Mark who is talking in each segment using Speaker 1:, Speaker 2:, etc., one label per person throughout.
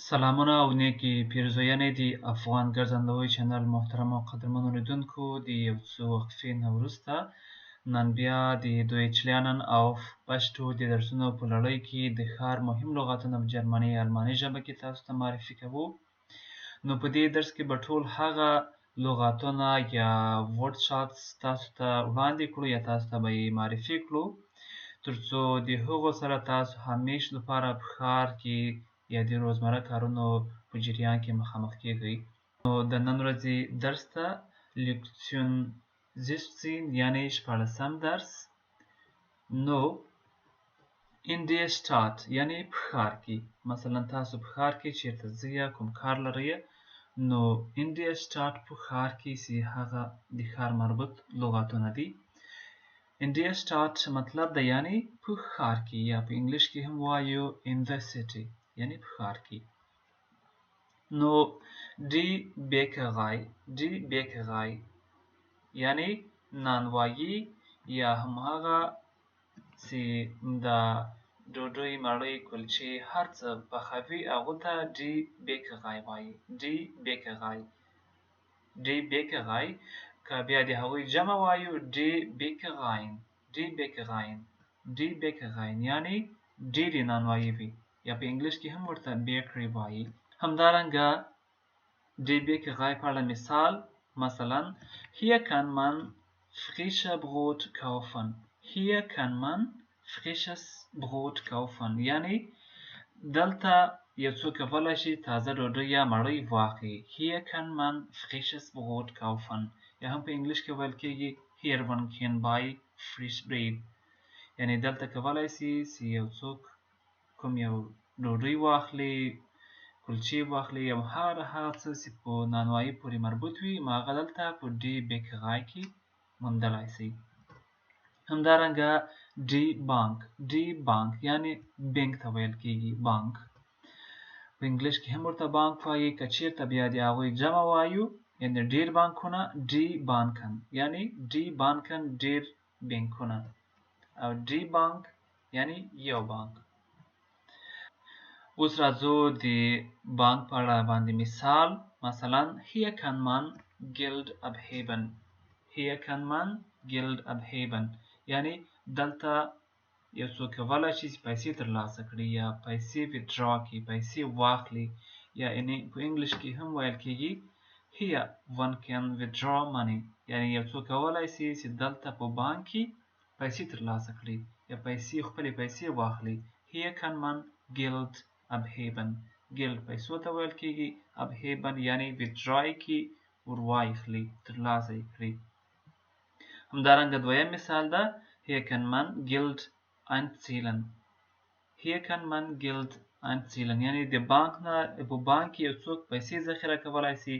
Speaker 1: سلامونه او نیکی پیرزوینې د افغان ګرځندوی چینل محترمو او قدرمنو لیدونکو د یو څو وقفې نه وروسته نن بیا د دویچ لرنن auf پشتو د درسونو په لړۍ کې د ښار مهم لغاتونه په جرمني الماني ژبه کې تاسو ته معرفي کوو. نو په دې درس کې به ټول هغه لغاتونه یا ورډشاټس تاسو ته وړاندې کړو یا تاسو ته به یې معرفي کړو ترڅو د هغو سره تاسو همیش لپاره په ښار کې یا د روزمره کارونو په جریان کې مخامخ کیږئ. نو د نن ورځې درس ته لکسیون 16 یعنی 14 درس. نو in der Stadt یعنی په ښار کې، مثلا تاسو په ښار کې چیرته ځئ یا کوم کار لرئ، نو in der Stadt په ښار کې چې هغه د ښار مربوط لغاتونه دي. in der Stadt مطلب ده یعنی په ښار کې، یا په انګلیش کې هم وایو in the city یعنی په ښار کې. نو die Bäckerei یعنی نانوایی یا هماغه چې د ډوډۍ مړۍ کلچې هر څه پخوي هغو ته die Bäckerei وایي. die Bäckerei که بیا د هغوی جمع وایو die Bäckereien یعنی ډېرې نانوایی وي، یا په انګلیش کې هم ورته بیکري وایي. همدارنګه die Bäckerei په اړه مثال، مثلا hier kann man frisches Brot kaufen یعنی دلته یو څوک کولی شي تازه ډوډۍ یا مړۍ واخلي. hier kann man frisches Brot kaufen یا هم په انګلیش کې ویل کېږي here one can buy fresh bread یعنی دلته کولی شي چې یو څوک کوم یو ډوډۍ واخلي، کلچې واخلي، یا هر هغه څه چې په نانوایي پورې مربوط وي هغه دلته په die Bäckerei کې موندلی شي. همدارنګه die Bank یعنی بانک ته ویل کېږي بانک، په انګلیش کې هم ورته بانک وایي. که چېرته بیا د هغوی جمع وایو یعنی ډېر بانکونه die Banken یعنی die Banken ډېر بانکونه، او die Bank یعنی یو بانک. اوس راځو د بانک په اړه باندې مثال، مثلا hier kann man Geld abheben یعنی دلته یو څوک کولی شي چې پیسې ترلاسه کړي یا پیسې withdraw کړي، پیسې واخلي، یا په انګلیش کې هم ویل کېږي here one can withdraw money یعنی یو څوک کولی شي چې دلته په بانک کې پیسې ترلاسه کړي یا خپلې پیسې واخلي. here kann man Geld abheben پیسو ته ویل کېږي، abheben یعنی withdraw کړي، ورواخلي، ترلاسه یې کړي. همدارنګه دویم مثال ده hier kann man Geld einzahlen یعنی د بانک نه په بانک کې یو څوک پیسې ذخیره کولی شي،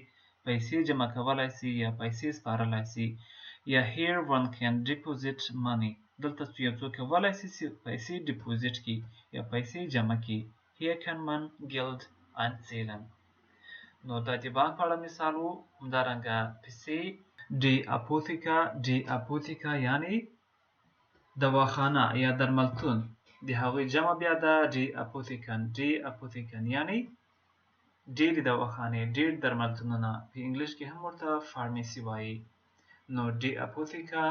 Speaker 1: پیسې جمع کولی شي یا پیسې سپارلی شي. یا here one can deposit money دلته یو څوک کولی شي چې پیسې ډیپوزیټ کړي یا پیسې جمع کړي. here kann man Geld einzahlen. نو دا د بانک په اړه مثال و. همدارنګه پیسې die Apotheker یعنی دواخانه یا درملتون، د هغوی جمع بیا ده die Apotheken یعنی ډېرې دواخانې، ډېر درملتونونه، په انګلیش کې هم ورته فارمیسي وایي. نو die Apotheker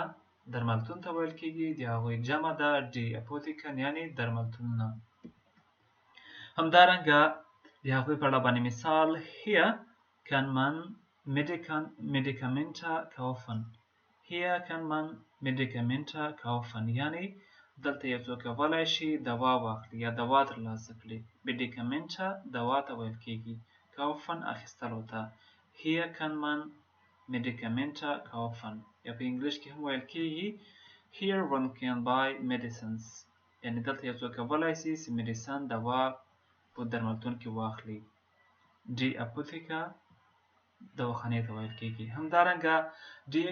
Speaker 1: درملتون ته ویل کېږي، د هغوی جمع ده die Apotheken یعنی درملتونونه. همدارنګه د هغوی په اړه باندې مثال hier kann man Medikamente kaufen یعنی دلته یو څوک کولی شي دوا واخلي یا دوا ترلاسه کړي. Medikamente دوا ته ویل کېږي، kaufen اخیستلو ته. here kann man Medikamente kaufen یا په انګلیش کې هم ویل کېږي here one can buy medicines یعنی دلته یو څوک کولی شي چې مډیسن دوا په درملتون کې واخلي. die Apotheker دواخانې ته ویل کېږي. همدارنګه der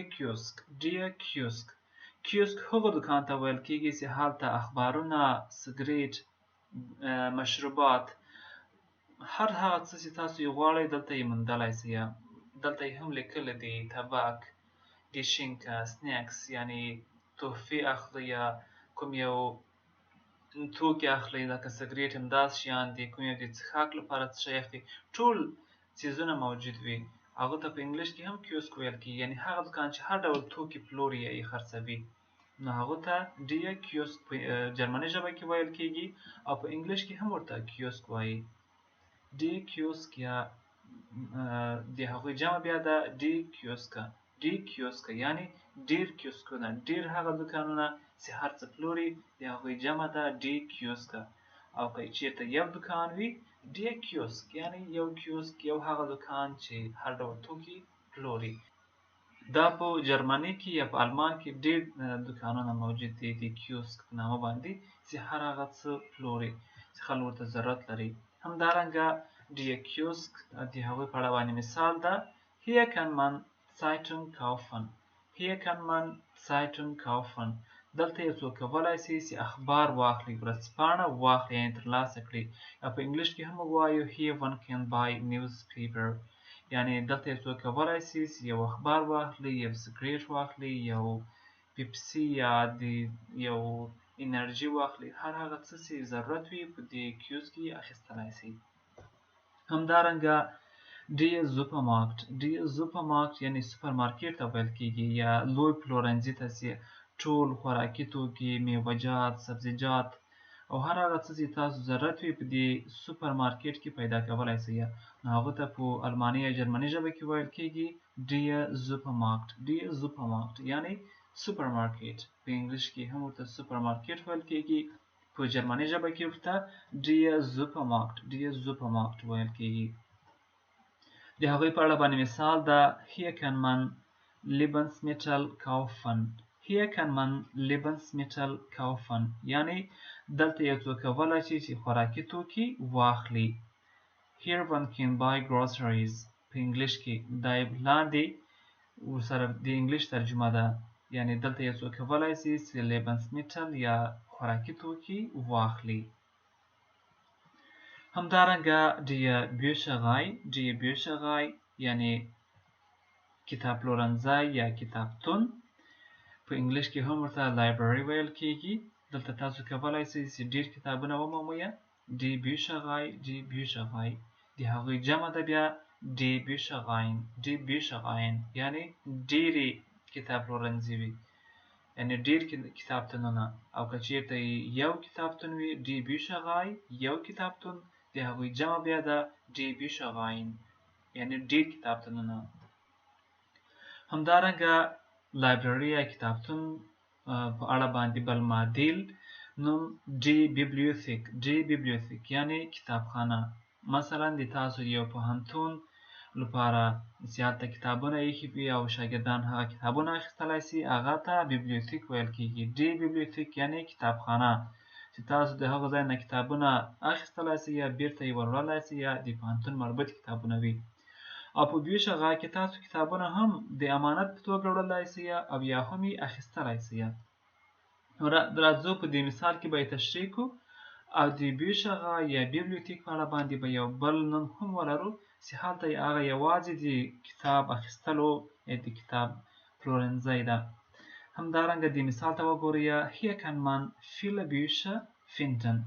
Speaker 1: کیوسک هغه دکان ته ویل کېږي چې هلته اخبارونه، سګریټ، مشروبات، هر هغه څه چې تاسو یې غواړئ دلته یې موندلی شئ. دلته یې هم لیکلی دي تباک، ګشینکه، سنیکس یعنی تحفې اخلي یا کوم یو توکي اخلي لکه سګریټ همداسې شیان دي، کوم یو د څښاک لپاره څه اخلي، ټول څیزونه موجود وي. هغه ته په انګلیش کې هم کیوسک ویل کېږي، یعنې هغه دکان چې هر ډول توکي پلوري یا یې خرڅوي، نو هغه ته ډیر کیوسک په جرمني ژبه کې ویل کېږي او په انګلیش کې هم ورته کیوسک وایي. ډي کیوسک یا د هغوی جمع بیا ده ډي کیوسکه. ډي کیوسکه یعنی ډیر کیوسکونه، ډیر هغه دکانونه چې هر څه پلوري د هغوی جمع ده ډي کیوسکه. او که چیرته یو دکان وي ډي کیوسک یعنی یو کیوسک، یو هغه دکان چې هر ډول توکي پلوري. دا په جرمني کې یا په آلمان کې ډیر دکانونه موجود دي د کیوسک په نامه باندې چې هر هغه څه پلوري چې خلک ورته ضرورت لري. همدارنګه die Kiosk د هغوی په اړه باندې مثال ده. Hier kann man Zeitung kaufen. Hier kann man Zeitung kaufen. دلته یو څوک کولی شي چې اخبار واخلي، ورځپاڼه واخلي یعنې ترلاسه کړي. یا په انګلیش کې هم ووایو Here one can buy newspaper. یعنې دلته یو څوک کولی شي چې یو اخبار واخلي، یو سګریټ واخلي، یو پیپسي یا د یو انرژي واخلي، هر هغه څه چې ضرورت وي په دې کیوسک کې اخیستلی شي. همدارنګه ډي سوپرمارکټ. ډي سوپرمارکټ یعنې سوپرمارکېټ ته ویل کېږي یا لوی پلورنځي ته چې ټول خوراکي توکي، میوه‌جات، سبزیجات او هر هغه څه چې تاسو ضرورت وي په دې سوپرمارکېټ کې پیدا کولی شئ. نو هغه ته په الماني یا جرمني ژبه کې ویل کېږي ډي سوپرمارکټ. ډي سوپرمارکټ یعنې سوپرمارکېټ. په انګلیش کې هم ورته سوپرمارکېټ ویل کېږي، په جرمني ژبه کې ورته ډي سوپرمارکټ ویل کېږي. د هغوی په اړه باندې مثال ده. Hier kann man Lebensmittel kaufen. Hier kann man Lebensmittel kaufen. یعنې دلته یو څوک کولی شي چې خوراکي توکي واخلي. Here one can buy groceries. په انګلیش کې دا لاندې ورسره د انګلیش ترجمه ده، یعنې دلته یو څوک کولی شي چې Lebensmittel یا خوراکي توکي واخلي. همدارنګه die Bücherei. Die Bücherei یعنې کتاب پلورنځی یا کتابتون، په انګلیش کې هم ورته library ویل کېږي. دلته تاسو کولی شئ چې ډیر کتابونه ومومئ. Die Bücherei د هغوی جمع ده بیا die Büchereien یعنې ډیرې کتاب پلورنځي وي، یعنې ډیر کتابتونونه. او که چیرته یو کتابتون وي die Bücherei یو کتابتون، د هغوی جمع بیا ده die Büchereien یعنې ډیر کتابتونونه. همدارنګه لایبرري یا کتابتون په اړه باندې بل معادل نوم die Bibliothek یعنې کتابخانه. مثلا د تاسو یو پوهنتون لپاره زیاته کتابونه ایښي وي او شاګردان هغه کتابونه اخیستلی شي، هغه ته بیبلیوتیک ویل کېږي. die Bibliothek یعنې کتابخانه چې تاسو د هغه ځای نه کتابونه اخیستلی شئ یا بیرته یې وروړلی شئ یا د پوهنتون مربوط کتابونه وي. او په بیوشغه کې تاسو کتابونه هم د امانت په توګه وړلی شئ او یا هم یې اخیستلی شئ. راځو په دې مثال کې به یې تشریح کړو او د بیوشغه یا بیبلیوتیک په اړه باندې به یو بل نوم هم ولرو چې هلته هغه یوازې د کتاب اخیستلو یا د کتاب پلورنځی ده. همدارنګه دې مثال ته وګورئ. Hier kann man viele Bücher finden.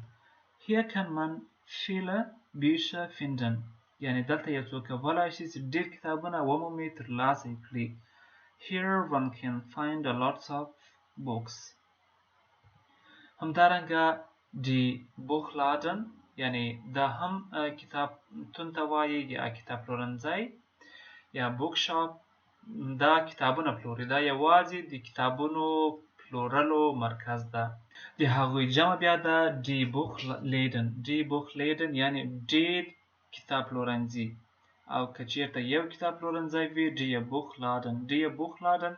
Speaker 1: Hier kann man viele Bücher finden. یعنې دلته یو څوک کولی شي چې ډېر کتابونه ومومي، ترلاسه یې کړي. Here one can find a lots of books. همدارنګه die Buchladen یعنې دا هم کتابتون ته وایي یا کتاب پلورنځی یا بوک شاپ. دا کتابونه پلوري، دا یوازې د کتابونو پلورلو مرکز ده. د هغوی جمع بیا ده die Buchladen یعنې ډېر کتاب پلورنځي. او که چیرته یو کتاب پلورنځی وي die Buchladen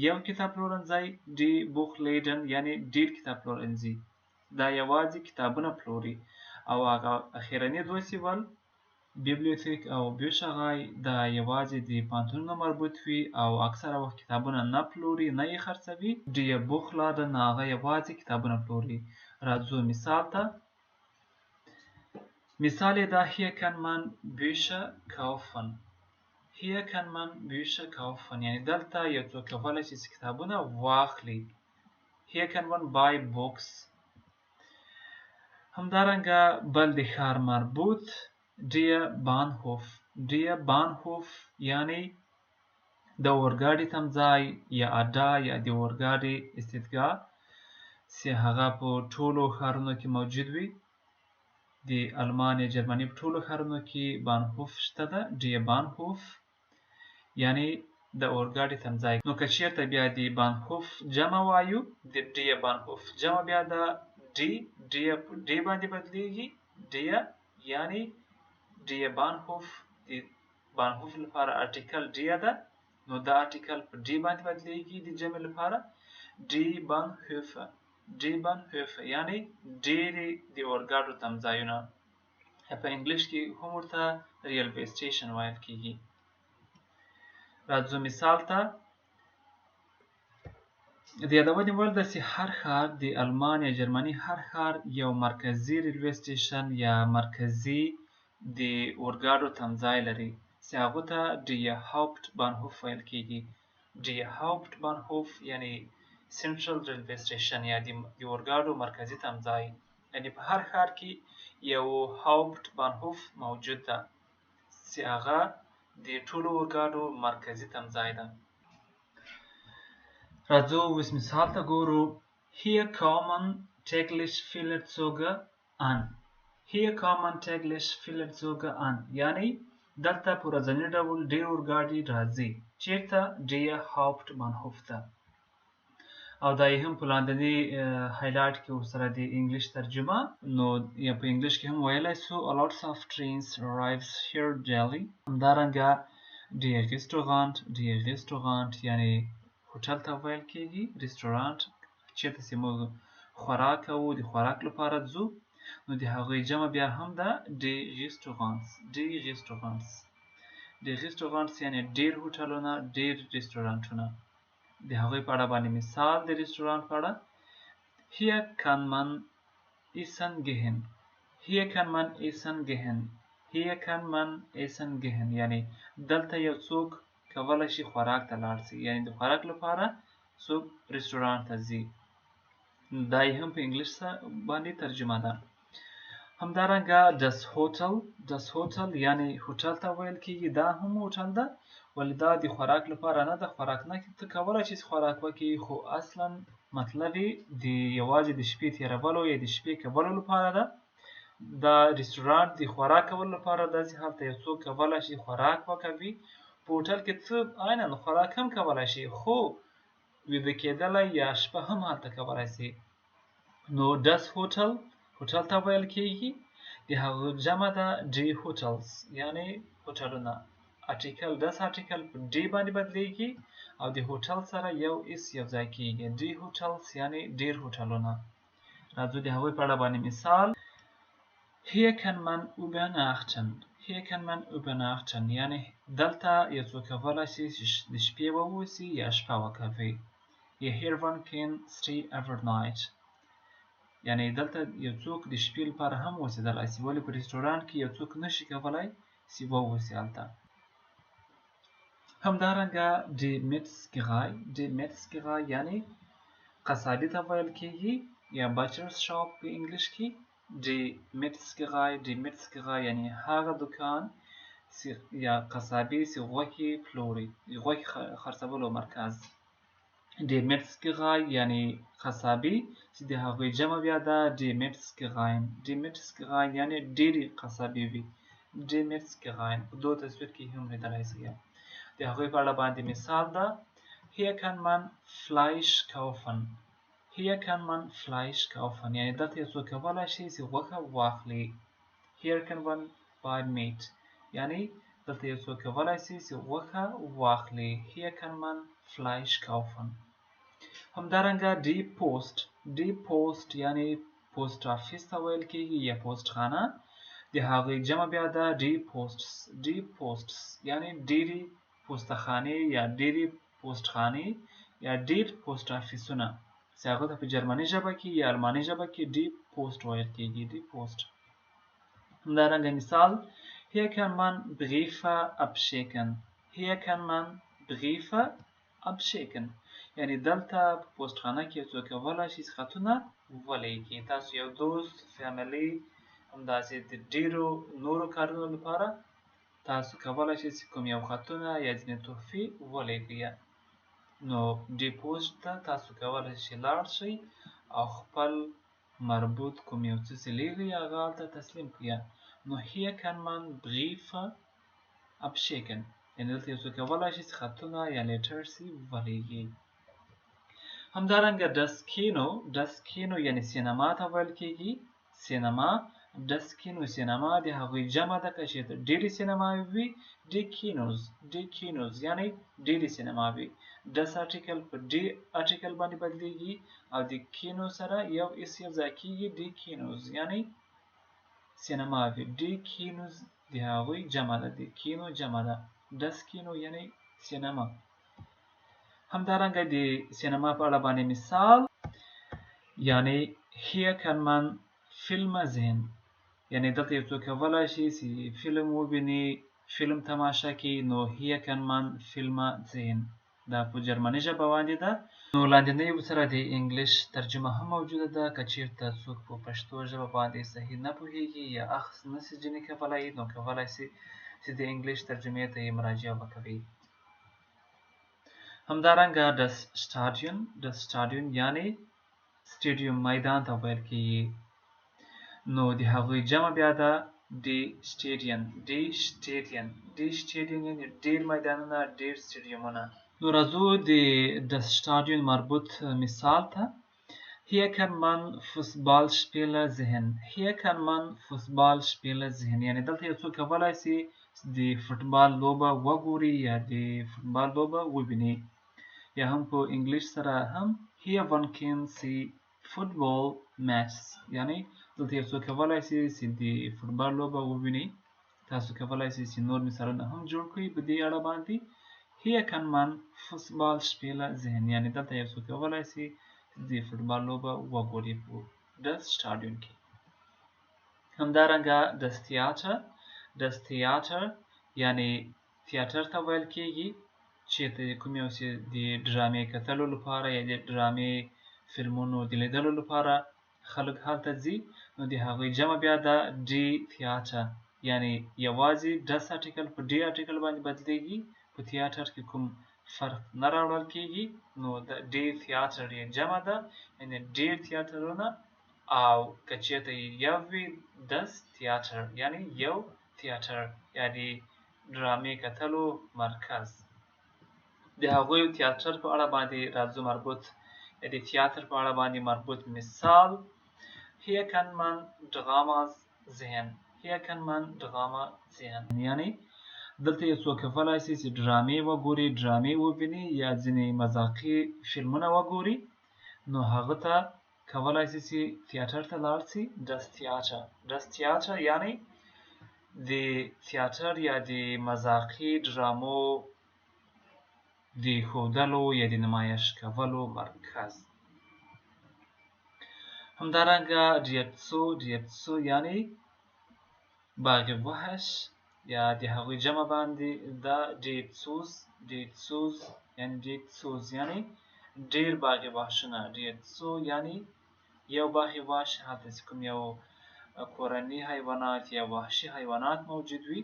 Speaker 1: یو کتاب پلورنځی die Buchladen یعنې ډېر کتاب پلورنځي، دا یوازې کتابونه پلوري. او هغه اخیرني دوه چې ول بیبلیوتیک او بیوشغای دا یوازې د پوهنتونونو مربوط وي او اکثره وخت کتابونه نه پلوري نه یې خرڅوي. die Buchladen هغه یوازې کتابونه پلوري. راځو مثال ته. مثال یې دا Hier kann man Bücher kaufen. Hier kann man Bücher kaufen یعنې دلته یو څوک کولی شي چې کتابونه واخلي. Here can one buy books. همدارنګه بل د ښار مربوط der Bahnhof. Der Bahnhof یعنی د اورګاډي تمځای یا اډه یا د اورګاډي استدګا چې هغه په ټولو ښارونو کې موجود وي. د المان یا جرمني په ټولو ښارونو کې بانهوف شته ده. der Bahnhof یعنی د اورګاډي تمځای. نو که چېرته بیا د بانهوف جمع وایو د der Bahnhof جمع بیا د ډي باندې بدلیږي. der یعنی der Bahnhof د بانهوف لپاره ارټیکل der ده، نو دا ارټیکل په ډي باندې بدلیږي د جمع لپاره. die Bahnhöfe یعنی ډېرې د اورګاډو تمځایونه. په انګلیش کې هم ورته ریلوے سټیشن ویل کیږي. راځو مثال ته. د یادونې وړ ده چې هر ښار د المان یا جرمني هر ښار یو مرکزي ریلوے سټیشن یا مرکزي د اورګاډو تمځای لري چې هغو ته der Hauptbahnhof ویل کیږي. der Hauptbahnhof یعنی سنټرل ریلوے سټیشن یا د اورګاډو مرکزي تمځای. یعنی په هر ښار کې یو Hauptbahnhof موجود ده چې هغه د ټولو اورګاډو مرکزي تمځای ده. راځو اوس مثال ته ګورو. Hier kommen täglich viele Züge an. Hier kommen täglich viele Züge an یعنی دلته په ورځني ډول ډېر اورګاډي راځي. چېرته؟ der Hauptbahnhof ته. او دا یې هم په لاندني هایلایټ کې ورسره د انګلیش ترجمه. نو یا په انګلیش کې هم ویلی سو a lots of trains arrives here daily. همدارنګه der Restaurant یعنی هوټل ته ویل کېږي. رستورانت چېرته چې موږ خوراک کوو د خوراک لپاره ځو، نو د هغوی جمع بیا هم ده der Restaurants یعنی ډېر هوټلونه ډېر رستورانتونه. د هغوی په اړه باندې مثال د رستورانت په اړه. Hier kann man essen gehen یعنی دلته یو څوک کولی شي خوراک ته لاړ شي، یعنی د خوراک لپاره څوک رستورانت ته ځي. دا یې هم په انګلیش باندې ترجمه ده. همدارنګه das Hotel یعنی هوټل ته ویل کېږي. دا هم هوټل ده، ولې دا د خوراک لپاره نه ده. خوراک نه ته کولی شي خوراک وکړي، خو اصلا مطلب یې د یوازې د شپې تېرولو یا د شپې کولو لپاره ده. دا رستورانت د خوراک کولو لپاره ده چې هلته یو څوک کولی شي خوراک وکوي. په هوټل کې ته عیناً خوراک هم کولی شي، خو ویده کېدلی یا شپه هم هلته کولی شي. نو das هوټل ته ویل کېږي. د هغو جمع ده die Hotels یعنی هوټلونه. ارټیکل das ارټیکل په ډي باندې بدلیږي او د هوټل سره یو اس یو ځای کېږي. die Hotels یعنی ډېر هوټلونه. راځو د هغوی په اړه باندې مثال. Hier kann man übernachten یعنی دلته یو څوک کولی شي د شپې واوسي یا شپه وکوي. Hier one can stay overnight یعنی دلته یو څوک د شپې لپاره هم اوسېدلی شي، ولې په رستورانت کې یو څوک نشي کولی چې واوسي هلته. همدارنګه die Metzgerei یعنی قصابي ته ویل کېږي یا butcher's shop په انګلیش کې. die Metzgerei یعنی هغه دکان یا قصابي چې غوښې پلوري، غوښې خرڅولو مرکز. die Metzgerei یعنی قصابي چې د هغوی جمع بیا ده die Metzgereien یعنی ډېرې قصابي وي. die Metzgereien په دوه تصویر کې هم لیدلی شي. د هغوی په اړه باندې مثال ده. Hier kann man Fleisch kaufen یعنی دلته یو څوک کولی شي چې غوښه واخلي. Here can one buy meat یعنی دلته یو څوک کولی شي چې غوښه واخلي. Here can man Fleisch kaufen. همدارنګه die Post یعنی پوسټ آفیس ته ویل کېږي یا پوسټ خانه. د هغوی جمع بیا ده die Posts یعنی ډېرې پوستخانې یا ډېرې پوسټخانې یا ډېر پوسټ آفیسونه چې هغه ته په جرمني ژبه کې یا الماني ژبه کې die Post ویل کېږي. die Post. همدارنګه مثال. Hier kann man Briefe abschicken یعنی دلته په پوسټخانه کې څوک کولی شي خطونه ولیکي. تاسو یو دوست، فیملی، همداسې د ډیرو نورو کارونو لپاره تاسو کولی شئ چې کوم یو خطونه یا ځینې تحفې ولیږئ. نو دې پوسټ ته تاسو کولی شئ لاړ شئ او خپل مربوط کوم یو څه چې لیږئ هغه هلته تسلیم کړئ. نو hier kann man Briefe abschicken. یعنې دلته یو څوک کولی شي چې خطونه یا لیټرز یې ولیږي. همدارنګه das Kino یعنې سینما ته ویل کېږي. سینما das Kino سینما د هغوی جمع ده که چېرته ډېرې سینماوې وي die Kinos یعنې ډېرې سینماوې. das article په die article باندې بدلیږي او د کینو سره یو یو ځای کېږي die Kinos یعنې سینماوې. die Kinos د هغوی جمع ده. د کینو جمع ده. das Kino یعنې سینما. همدارنګه د سینما په اړه باندې مثال یعنې hier kann man Filme sehen. یعنې دلته یو څوک کولی شي چې فلم وویني، فلم تماشا کړي. نو hier kann man Filme sehen. دا په جرمني ژبه باندې ده. نو لاندنۍ ورسره د انګلیش ترجمه هم موجوده ده. که چېرته څوک په پښتو ژبه باندې صحیح نه پوهېږي یا اخذ نشي ځینې کولی، نو کولی شي چې د انګلیش ترجمې ته یې مراجعه وکوي. همدارنګه das Stadion یعنې سټیډیوم میدان ته ویل کېږي. نو د هغوی جمع بیا ده die Stadien یعنې ډېر میدانونه، ډېر سټیډیومونه. نو راځو د das Stadion مربوط مثال ته. hier kann man Fußballspiele sehen. یعنې دلته یو څوک کولی شي د فوټبال لوبه وګوري یا د فوټبال لوبه وویني. یا هم په انګلیش سره هم here one can see football matches. یعنې دلته یو څوک کولی شي چې د فوټبال لوبه وویني. تاسو کولی شئ چې نور مثالونه هم جوړ کړئ په دې اړه باندې. hier kann man Fußballspiele sehen. یعنې دلته یو څوک کولی شي د فوټبال لوبه وګوري په das Stadion کې. همدارنګه das Theater یعنې تیاتر ته ویل کېږي. چېرته کوم یو چې د ډرامې کتلو لپاره یا د ډرامې فلمونو د لیدلو لپاره خلک هلته ځي. نو د هغوی جمع بیا ده die Theater یعنې یوازې das article په die article باندې بدلیږي. په تیاتر کې کوم فرق نه راوړل کېږي. نو د die Theater یې جمع ده یعنې ډېر تیاترونه. او که چېرته یو وي das Theater یعنې یو تیاتر یعنې ډرامې کتلو مرکز. د هغوی تیاتر په اړه باندې راځو مربوط د تیاتر په اړه باندې مربوط مثال. hier kann man Dramas sehen. یعنې دلته یو څوک کولی شي چې ډرامې وګوري، ډرامې وویني یا ځینې مذاقي فلمونه وګوري. نو هغه ته کولی شي چې تیاتر ته لاړ شي. das Theater یعنې د تیاتر یا د مذاقي ډرامو د ښودلو یا د نمایش کولو مرکز. همدارنګه ډیرسو یعنې باغ وحش یا د هغوی جمع باندې دا ډیرسوز یعنې ډېر باغ وحشونه. ډیرسو یعنې یو باغ وحش هلته چې کوم یو کورني حیوانات یا وحشي حیوانات موجود وي.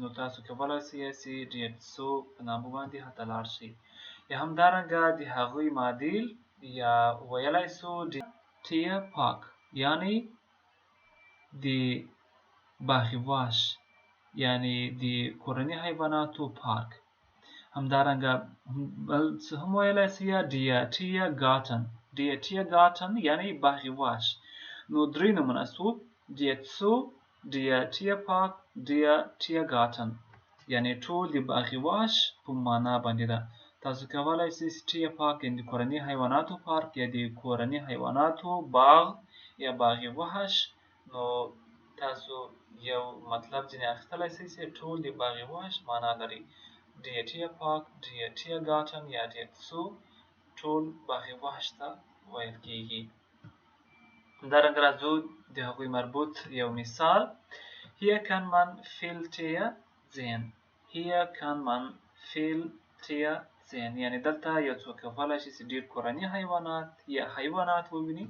Speaker 1: نو تاسو کولی شئ چې ډیرسو په نامه باندې هلته لاړ شئ. یا همدارنګه د هغوی معادل یا ویلی شو Tierpark یعنې د باغ وحش یعنې د کورني حیواناتو پارک. همدارنګه بل څه هم ویلی شئ Tiergarten یعنې باغ وحش. نو درې نومونه شو der Zoo, der Tierpark, der Tiergarten. یعنې ټول د باغ وحش په معنا باندې ده. تاسو کولی شئ Tierpark د کورني حیواناتو پارک یا د کورني حیواناتو باغ یا باغ وحش. نو تاسو یو مطلب ځینې اخیستلی شئ چې ټول د باغ وحش معنا لري. der Tierpark, der Tiergarten یا der Zoo ټول باغ وحش ته ویل کېږي. همدارنګه راځو د هغوی مربوط یو مثال. hier kann man viel Tiere sehen. یعنې دلته یو څوک کولی شي چې ډېر کورني حیوانات یا حیوانات وویني.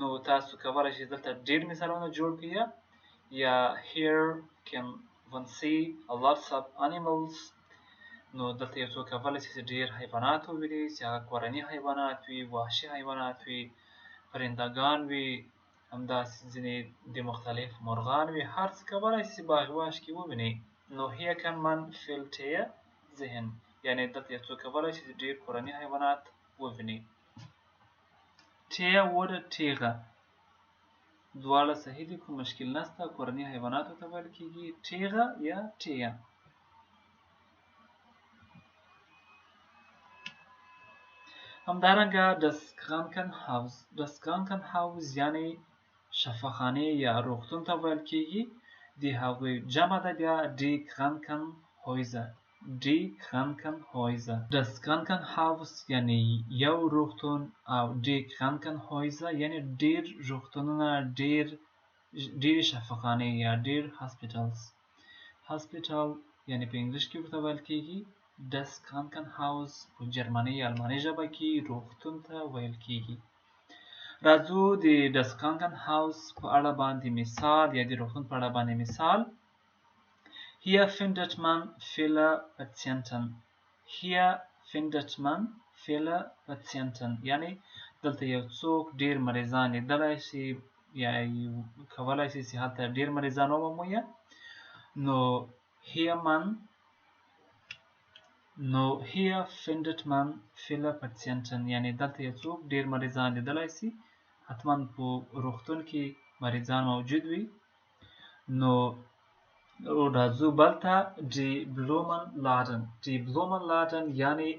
Speaker 1: نو تاسو کولی شئ دلته ډیر مثالونه جوړ کړئ یا here can one see a lots of animals. نو دلته یو څوک کولی شي چې ډیر حیوانات وویني چې هغه کورني حیوانات وي، وحشي حیوانات وي، پرندګان وي، همداسې ځینې د مختلف مرغان وي، هر څه کولی شي چې باغ واش کې وویني. نو hier kann man viel Tiere sehen، یعنې دلته یو څوک کولی شي چې ډیر کورني حیوانات وویني. Tier oder Tiere دواړه صحیح دي، کوم مشکل نشته. کورني حیواناتو ته ویل کېږي Tiere یا Tier. همدارنګه das Krankenhaus. das Krankenhaus یعنې شفاخانې یا روغتون ته ویل کېږي. د هغوی جمع ده بیا die Krankenhäuser. die Krankenhäuser. das Krankenhaus یعنې یو روغتون او die Krankenhäuser یعنې ډیر روغتونونه، ډیر شفاخانې یا ډیر hospitals. hospital یعنې په انګلیش کې ورته ویل کېږي das Krankenhaus. په جرمني یا الماني ژبه کې روغتون ته ویل کېږي. راځو د das Krankenhaus په اړه باندې مثال یا د روغتون په اړه باندې مثال. Hier findet man viele Patienten. Hier findet man viele Patienten یعنې دلته یو څوک ډیر مریضان لیدلی شي یا کولی شي چې هلته ډیر مریضان ومومي. Hier findet man viele Patienten یعنې دلته یو څوک ډیر مریضان لیدلی شي، حتما په روغتون کې مریضان موجود وي. نو راځو بل ته die Blumenladen. die Blumenladen یعنې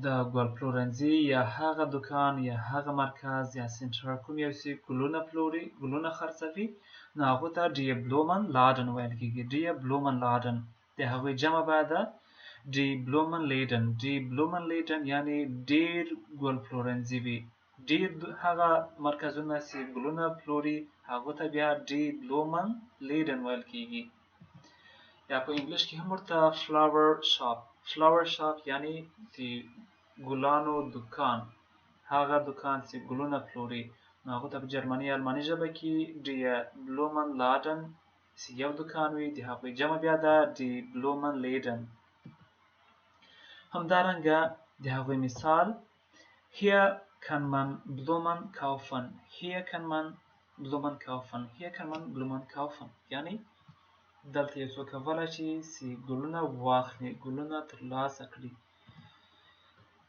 Speaker 1: د ګل پلورنځي یا هغه دکان یا هغه مرکز یا سنټر کوم یو چې ګلونه پلوري، ګلونه خرڅوي، نو هغو ته die Blumenladen ویل کېږي. die Blumenladen د هغوی جمع باید ده die Blumenläden. die Blumenläden یعنې ډیر ګل پلورنځي وي، ډیر هغه مرکزونه چې ګلونه پلوري هغو ته بیا die Blumenläden ویل کېږي. یا په انګلیش کې هم ورته flower shop. flower shop یعنې د ګلانو دکان، هغه دکان چې ګلونه پلوري، نو هغو ته په جرمني یا الماني ژبه کې die Blumenladen چې یو دکان وي د هغوی جمع بیا ده die Blumenläden. همدارنګه د هغوی مثال Hier kann man Blumen kaufen. Hier kann man Blumen kaufen. Hier kann man Blumen kaufen یعنې دلته یو څوک کولی شي چې ګلونه واخلي، ګلونه ترلاسه کړي.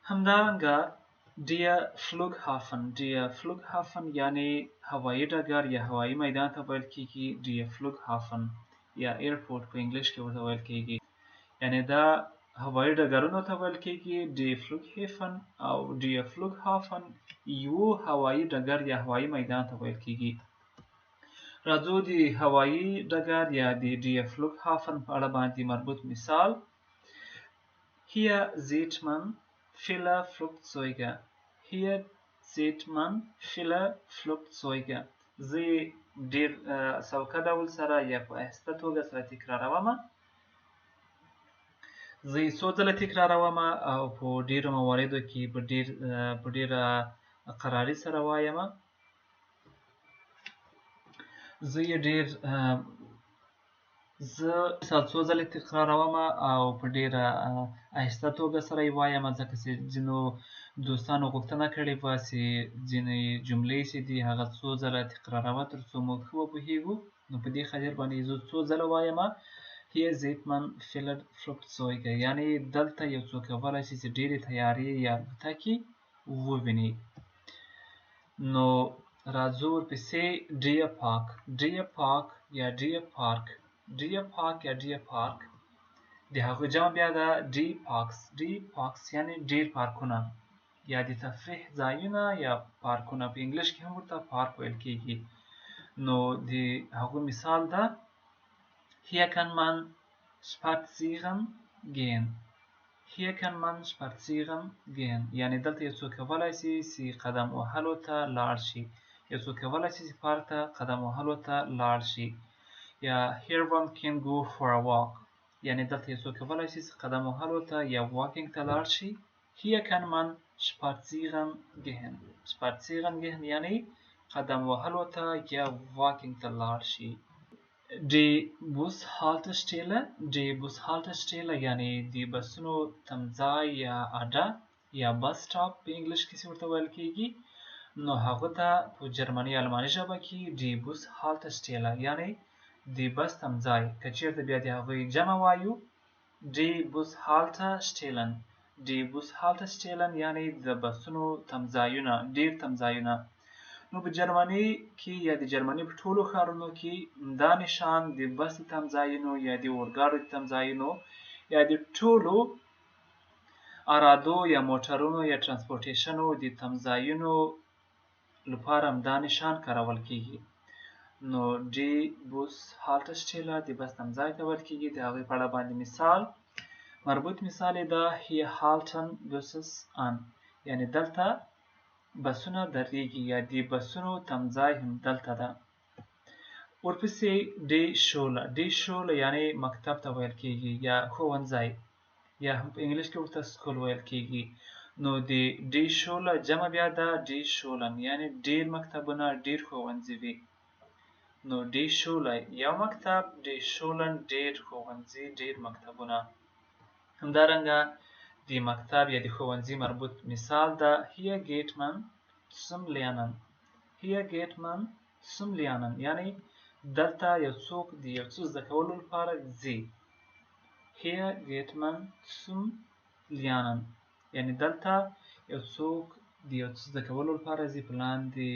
Speaker 1: همدارنګه der Flughafen. der Flughafen یعنې هوایي ډګر یا هوایي میدان ته ویل کېږي der Flughafen یا airport په انګلیش کې ورته ویل کېږي. یعنې دا هوایي ډګرونو ته ویل کېږي der Flughafen او der Flughafen یو هوایي ډګر یا هوایي میدان ته ویل کېږي. راځو د هوایي ډګر یا د der Flughafen په اړه باندې مربوط مثال. Hier sieht man viele Flugzeuge. Hier sieht man viele Flugzeuge. زه ډیر سوکه ډول سره یا په آهسته توګه سره تکراروم. زه یې څو ځله تکراروم او په ډیرو مواردو کې په ډیره قراري سره وایم. زه څو ځلې تکراروم او په ډیره آهسته توګه سره یې وایم، ځکه چې ځینو دوستانو غوښتنه کړې وه چې ځینې جملې چې دي هغه څو ځله تکراروه تر څو موږ ښه وپوهېږو. نو په دې خاطر باندې زه څو ځله وایم Hier sieht man viele Flugzeuge یعنې دلته یو څوک کولی شي چې ډیرې طیارې یا الوتکې وویني. نو راځو ورپسې der Park. der Park یا der Park. der Park یا der Park د هغوی جمع بیا ده die Parks. die Parks یعنې ډیر پارکونه یا د تفریح ځایونه یا پارکونه، په انګلیش کې هم ورته پارک ویل کېږي. نو د هغوی مثال ده Hier kann man spazieren gehen. Hier kann man spazieren gehen یعنې دلته یو څوک کولی شي چې قدم وهلو ته لاړ شي، یو څوک کولی شي چې پارک ته قدم وهلو ته لاړ شي. یا here one can go for a walk یعنې دلته یو څوک کولی شي چې قدم وهلو ته یا واکینګ ته لاړ شي. Hier kann man spazieren gehen. spazieren gehen یعنې قدم وهلو ته یا واکینګ ته لاړ شي. Die Bushaltestelle Die Bushaltestelle یعنی د بسونو تمځای یا اډه یا بس سټاپ په انګلیش کې ورته ویل کیږي. نو هغه ته په جرمني الماني ژبه کې Die Bushaltestelle یعنی د بس تمځای. که چیرته بیا د هغوی جمع وایو Die Bushaltestellen Die Bushaltestellen یعنی د بسونو تمځایونه، ډیر تمځایونه. نو په جرمني کې یا د جرمني په ټولو ښارونو کې دا نشان د بس تمځایونو یا د اورګاډو تمځایونو یا د ټولو ارادو یا موټرونو یا ترانسپورټیشنو د تمځایونو لپاره دا نشان کارول کیږي. نو Die Bushaltestelle د بس تمځای ته ویل کیږي. د هغې په اړه باندې مثال مربوط مثال یې ده Hier halten Buses an یعنی دلته بسونه درېږي یا د بسونو تمځای هم دلته ده. ورپسې Die Schule Die Schule یعنی مکتب ته ویل کیږي یا ښوونځی یا هم په انګلیش کې ورته سکول ویل کیږي. نو د Die Schule جمع بیا ده Die Schulen یعنی ډیر مکتبونه ډیر ښوونځي وي. نو Die Schule یو مکتب Die Schulen ډیر ښوونځي ډیر مکتبونه. همدارنګه د مکتب یا د ښوونځي مربوط مثال ده Hier geht man zum Lernen Hier geht man zum Lernen یعنی دلته یو څوک د یو څه زده کولو لپاره ځي. Hier geht man zum Lernen یعنی دلته یو څوک د یو څه زده کولو لپاره ځي. په لاندې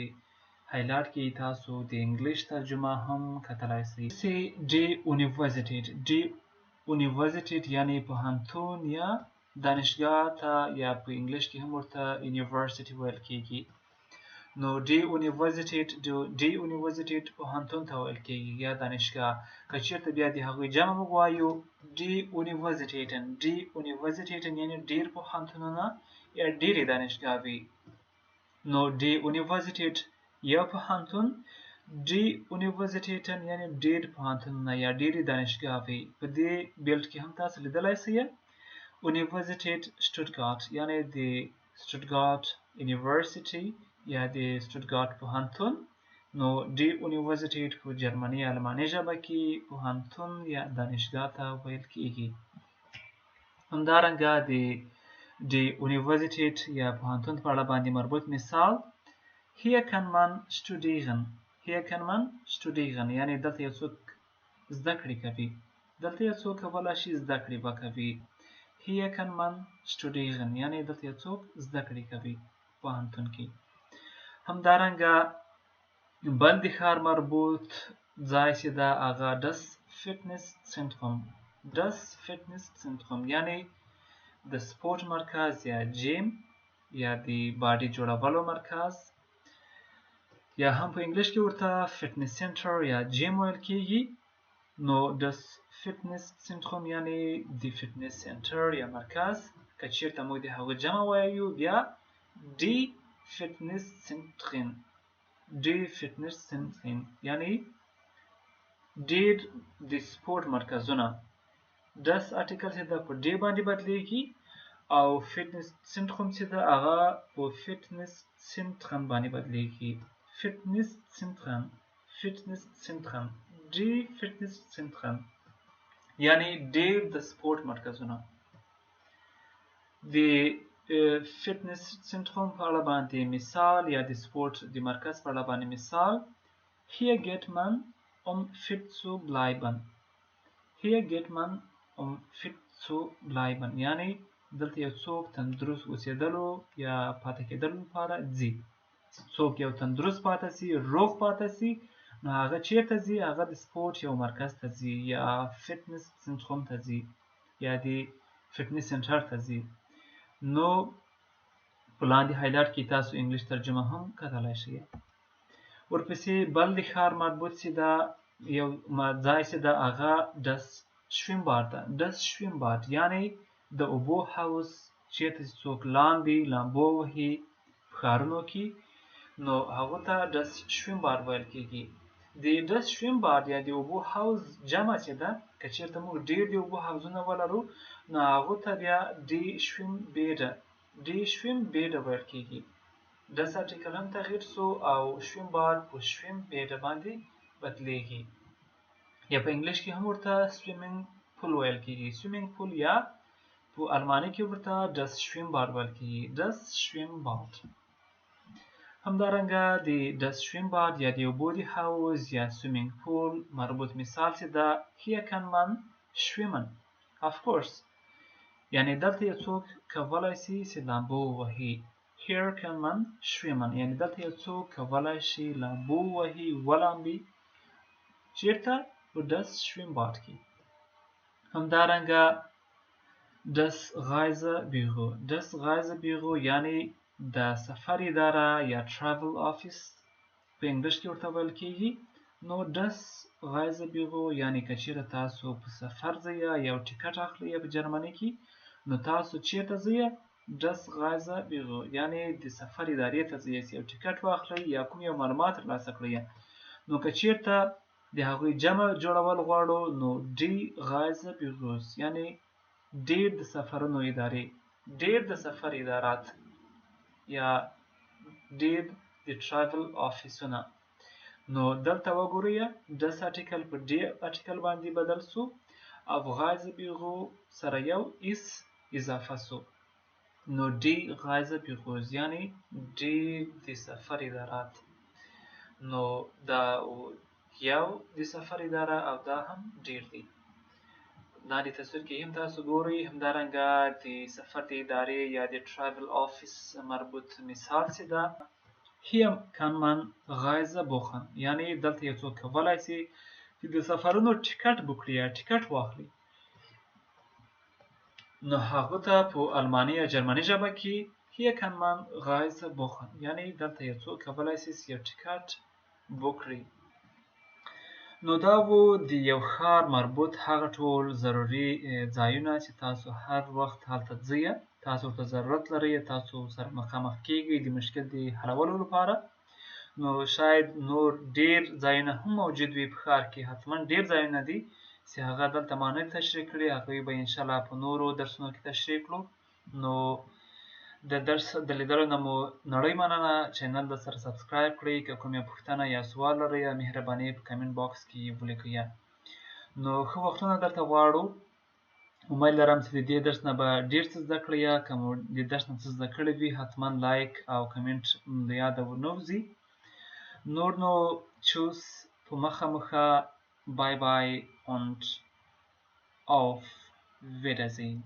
Speaker 1: هایلایټ کې تاسو د انګلیش ترجمه هم کتلی شئ. Die Universität Die Universität یعنی پوهنتون یا دانشګاه ته یا په انګلیش کې هم ورته یونیورسيټي ویل کیږي. نو Die Universität پوهنتون ته ویل کیږي یا دانشګاه. که چیرته بیا د هغوی جمع ووایو Die Universitäten یعنی ډیر پوهنتونونه یا ډیرې دانشګاهوي. نو Die Universität یو پوهنتون Die Universitäten یعنی ډیر پوهنتونونه یا ډیرې دانشګاهوي. په دې بیلټ کې هم تاسو لیدلی شئ Universität Stuttgart یعنی د سټوتګارت یونیورسيټي یا د سټوتګارت پوهنتون. نو Die Universität په جرمني الماني ژبه کې پوهنتون یا دانشګاه ته ویل کیږي. همدارنګه د Universität یا پوهنتون په اړه باندې مربوط مثال Hier kann man studieren Hier kann man studieren یعنی دلته یو څوک زده کړې کوي. دلته یو څوک کولی شي زده کړې به کوي. Hier kann man studieren یعنی دلته یو څوک زده کړې کوي پوهنتون کې. همدارنګه بل د ښار مربوط ځای چې ده هغه Das Fitnesszentrum Das Fitnesszentrum یعنی د سپورټ مرکز یا جیم یا د باډي جوړولو مرکز یا هم په انګلیش کې ورته فټنس سنټر یا جیم ویل کیږي. نو Das Fitnesszentrum یعنی د فټنس سنټر یا مرکز. که چیرته موږ د هغه جمع وایو بیا Die Fitnesszentren Die Fitnesszentren یعنی ډیر د سپورټ مرکزونه. Das article چې ده په ډې باندې بدلیږي او فټنس سنټرم چې ده هغه په فټنس سنټرن باندې بدلیږي. Fitnesszentren Die Fitnesszentren یعنی ډیر د سپورټ مرکزونه. د فټنس سنټرم په اړه باندې مثال یا د سپورټ د مرکز په اړه باندې مثال Hier geht man fit zu bleiben Hier geht man fit zu bleiben یعنی دلته یو څوک تندرست اوسېدلو یا پاتې کېدلو لپاره ځي. څوک یو تندرست پاتې سي روغ پاتې سي نو هغه چیرته ځي هغه د سپورټ یو مرکز ته ځي یا فټنس سنټرم ته ځي یا د فټنس سنټر ته ځي. نو په لاندې هایلایټ کې تاسو انګلیش ترجمه هم کتلی شئ. ورپسې بل د ښار مربوط چې ده یو ځای چې ده هغه Das Schwimmbad ده. Das Schwimmbad یعنی د اوبو حوض چیرته چې څوک لامبو وهي په ښارونو کې نو هغو ته Das Schwimmbad ویل کیږي. د Das Schwimmbad یا د اوبو حوض جمع چې ده که چیرته موږ ډیر د اوبو حوضونه ولرو نو هغو ته بیا Die Schwimmbäder ویل کیږي. das artikel هم تغییر سو او schwimmbad په schwim بیډه باندې بدلیږي یا په انګلیش کې هم ورته swimming pool ویل کیږي swimming pool یا په المانی کې ورته das schwimmbad ویل کیږي das schwimmbad همدارنګه د das schwimmbad یا د اوبو د حوض یا swimming pool مربوط مثال چې ده hier kann man schwimmen of course یعنی دلته یو څوک کولی شي چې لامبو ووهي Here can man schwimmen یعنی دلته یو څوک کولی شي لامبو ووهي ولامبي چیرته په das schwimmbad کې همدارنګه das Reisebüro das Reisebüro یعنی د سفر اداره یا travel office په انګلیش کې ورته ویل کیږي نو das Reisebüro یعنی که چیرته تاسو په سفر ځئ یا یو ټکټ اخلئ په جرمني کې نو تاسو چیرته ځئ das Reisebüro یعنی د سفر ادارې ته ځئ یو ټکټ واخلئ یا کوم یو معلومات ترلاسه کړئ نو که چیرته د هغوی جمع جوړول غواړو نو die Reisebüros یعنی ډیر د سفرونو ادارې ډیر د سفر ادارات یا ډیر د travel officeونه نو دلته وګورئ das artikel په die artikel باندې بدل سو او Reisebüro سره یو is اضافه سو نو die Reisebüros یعنی ډیر د سفر ادارات نو دا یو د سفر اداره او دا هم ډیر دی لاندې تصویر کې هم تاسو ګورئ همدارنګه د سفر د ادارې یا د travel office مربوط مثال چې ده Hier kann man Reise buchen یعنی دلته یو څوک کولی شي چې د سفرونو ټکټ بوک کړي یا ټکټ واخلي نو هغه ته په الماني یا جرمني ژبه کې Hier kann man Reise buchen یعنی دلته یو څوک کولی شي چې یو ټکټ بوک کړي نو دا و د یو ښار مربوط هغه ټول ضروري ځایونه چې تاسو هر وخت هلته ځئ تاسو ورته ضرورت لرئ تاسو سره مخامخ کیږئ د مشکل د حلولو لپاره نو شاید نور ډیر ځایونه هم موجود وي په ښار کې حتما ډیر ځایونه دي چې هغه دلته ما نه تشریح کړي هغوی به انشاءالله په نورو درسونو کې تشریح کړو نو د درس د لیدلو نه مو نړۍ مننه چینل د سره سبسکرایب کړئ که کومه پوښتنه یا سوال لرئ مهرباني په کمنټ باکس کې ولیکئ نو ښه وختونه درته غواړو امید لرم چې د دې درس نه به ډیر څه زده کړئ که مو د درس نه څه زده کړي وي حتما لایک او کمنټ د یاده ونه وځي نور نو چوس په مخه مخه بای بای und auf Wiedersehen